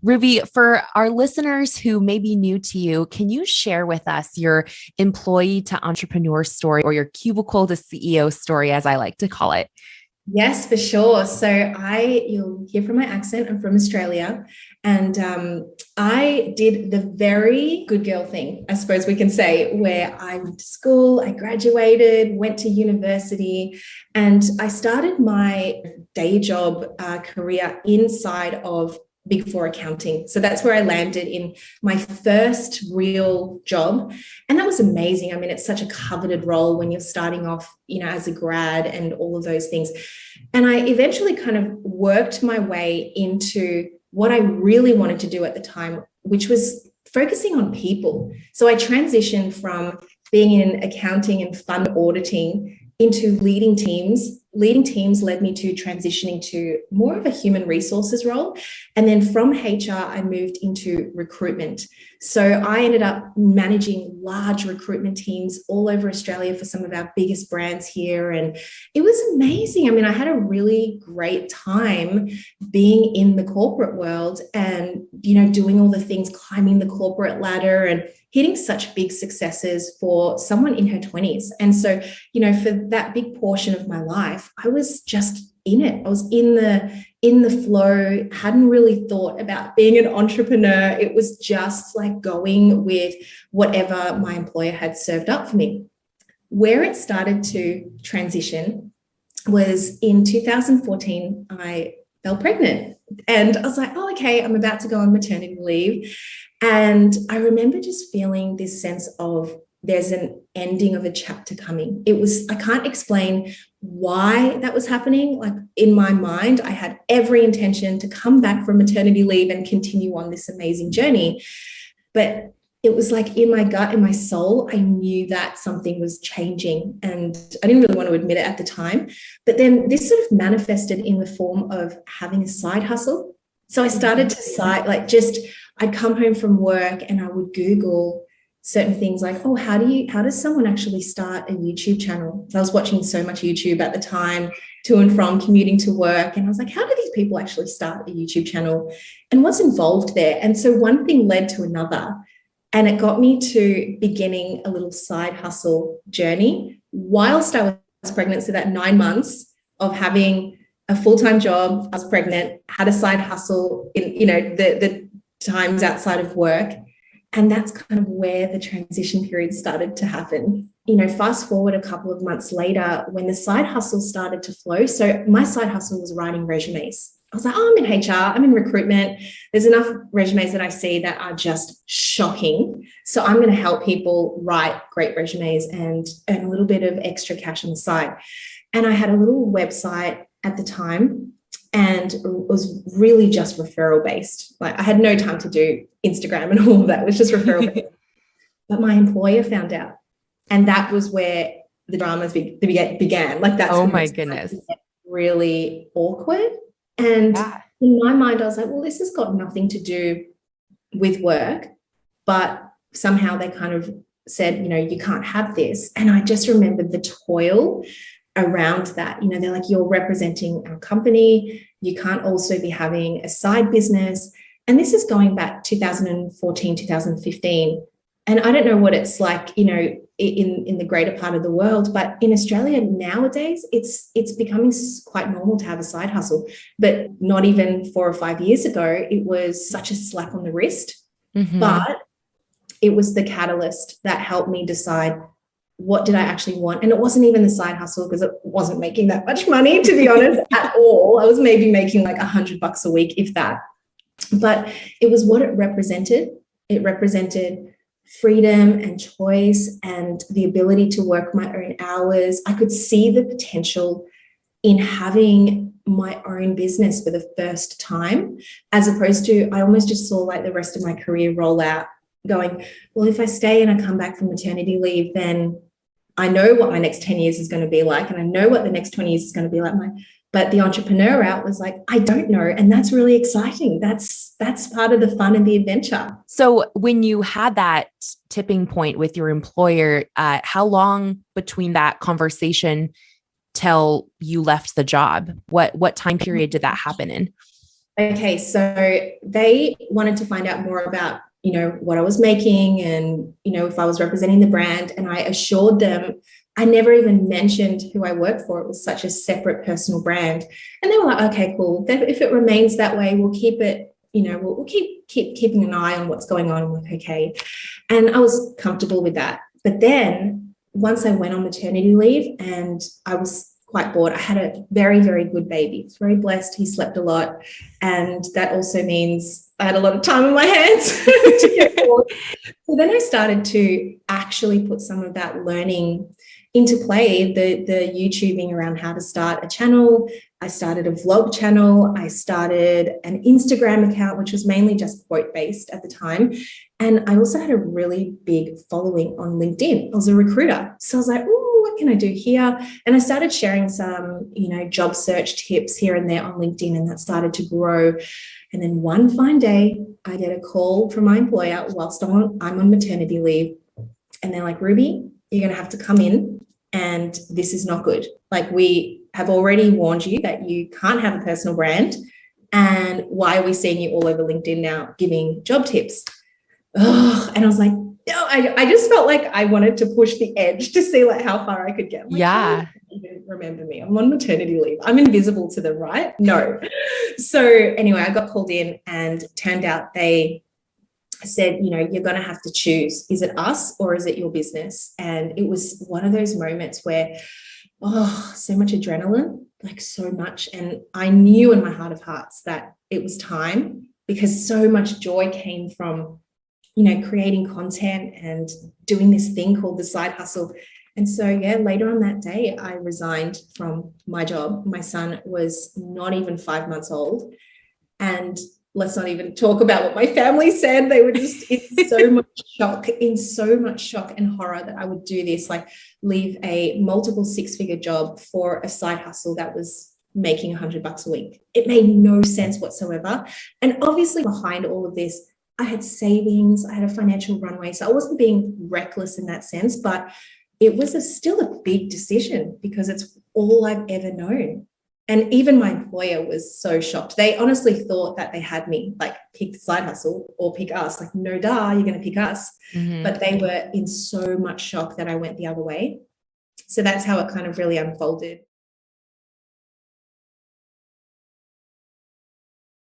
Ruby, for our listeners who may be new to you, can you share with us your employee to entrepreneur story or your cubicle to CEO story, as I like to call it? Yes, for sure. You'll hear from my accent, I'm from Australia. And I did the very good girl thing, I suppose we can say, where I went to school, I graduated, went to university, and I started my day job career inside of Big Four accounting. So that's where I landed in my first real job. And that was amazing. I mean, it's such a coveted role when you're starting off, as a grad and all of those things. And I eventually kind of worked my way into what I really wanted to do at the time, which was focusing on people. So I transitioned from being in accounting and fund auditing into leading teams. Leading teams led me to transitioning to more of a human resources role. And then from HR, I moved into recruitment. So I ended up managing large recruitment teams all over Australia for some of our biggest brands here. And it was amazing. I mean, I had a really great time being in the corporate world and, doing all the things, climbing the corporate ladder and hitting such big successes for someone in her 20s. And so, for that big portion of my life, I was just in it. I was in the flow, hadn't really thought about being an entrepreneur. It was just like going with whatever my employer had served up for me. Where it started to transition was in 2014, I fell pregnant. And I was like, oh, okay, I'm about to go on maternity leave. And I remember just feeling this sense of there's an ending of a chapter coming. I can't explain why that was happening. Like in my mind, I had every intention to come back from maternity leave and continue on this amazing journey. But it was like in my gut, in my soul, I knew that something was changing. And I didn't really want to admit it at the time. But then this sort of manifested in the form of having a side hustle. So I started to I'd come home from work and I would Google certain things like, oh, how does someone actually start a YouTube channel? So I was watching so much YouTube at the time, to and from commuting to work. And I was like, how do these people actually start a YouTube channel? And what's involved there? And so one thing led to another. And it got me to beginning a little side hustle journey whilst I was pregnant. So that 9 months of having a full-time job, I was pregnant, had a side hustle in, the times outside of work. And that's kind of where the transition period started to happen. Fast forward a couple of months later when the side hustle started to flow. So my side hustle was writing resumes. I was like, oh, I'm in HR, I'm in recruitment. There's enough resumes that I see that are just shocking. So I'm going to help people write great resumes and earn a little bit of extra cash on the side. And I had a little website at the time, and it was really just referral based. Like I had no time to do Instagram and all of that. It was just referral based. But my employer found out. And that was where the dramas began. Like that's oh my goodness, really awkward. And in my mind, I was like, well, this has got nothing to do with work. But somehow they kind of said, you can't have this. And I just remembered the toil around that. They're like, you're representing our company. You can't also be having a side business. And this is going back 2014, 2015. And I don't know what it's like, in the greater part of the world, but in Australia nowadays, it's becoming quite normal to have a side hustle. But not even 4 or 5 years ago, it was such a slap on the wrist. Mm-hmm. But it was the catalyst that helped me decide what did I actually want. And it wasn't even the side hustle because it wasn't making that much money, to be honest, at all. I was maybe making like $100 a week, if that. But it was what it represented. It represented freedom and choice and the ability to work my own hours. I could see the potential in having my own business for the first time, as opposed to I almost just saw like the rest of my career roll out going, well, if I stay and I come back from maternity leave, then I know what my next 10 years is going to be like, and I know what the next 20 years is going to be like. But the entrepreneur route was like, I don't know. And that's really exciting. That's part of the fun and the adventure. So when you had that tipping point with your employer, how long between that conversation till you left the job? What time period did that happen in? Okay, so they wanted to find out more about, what I was making and, if I was representing the brand. And I assured them I never even mentioned who I work for. It was such a separate personal brand. And they were like, okay, cool. If it remains that way, we'll keep it, we'll keep keeping an eye on what's going on. I'm like, okay. And I was comfortable with that. But then once I went on maternity leave and I was quite bored. I had a very, very good baby. He's very blessed. He slept a lot. And that also means I had a lot of time on my hands to get bored. So then I started to actually put some of that learning into play, the YouTubing around how to start a channel. I started a vlog channel. I started an Instagram account, which was mainly just quote-based at the time. And I also had a really big following on LinkedIn. I was a recruiter. So I was like, oh, what can I do here? And I started sharing some, job search tips here and there on LinkedIn, and that started to grow. And then one fine day, I get a call from my employer whilst I'm on maternity leave. And they're like, Ruby, you're going to have to come in, and this is not good. Like, we have already warned you that you can't have a personal brand. And why are we seeing you all over LinkedIn now giving job tips? Oh, and I was like, no, I just felt like I wanted to push the edge to see like how far I could get. Like, Yeah. Even remember me. I'm on maternity leave. I'm invisible to them, right? No. So anyway, I got called in, and turned out they said, you're going to have to choose. Is it us or is it your business? And it was one of those moments where, so much adrenaline, like so much. And I knew in my heart of hearts that it was time, because so much joy came from, creating content and doing this thing called the side hustle. And so, later on that day, I resigned from my job. My son was not even 5 months old. And let's not even talk about what my family said. They were just in so much shock and horror that I would do this, like leave a multiple six-figure job for a side hustle that was making $100 a week. It made no sense whatsoever. And obviously behind all of this, I had savings, I had a financial runway. So I wasn't being reckless in that sense, but it was still a big decision, because it's all I've ever known. And even my employer was so shocked. They honestly thought that they had me, like, pick side hustle or pick us. Like, no, duh, you're going to pick us. Mm-hmm. But they were in so much shock that I went the other way. So that's how it kind of really unfolded.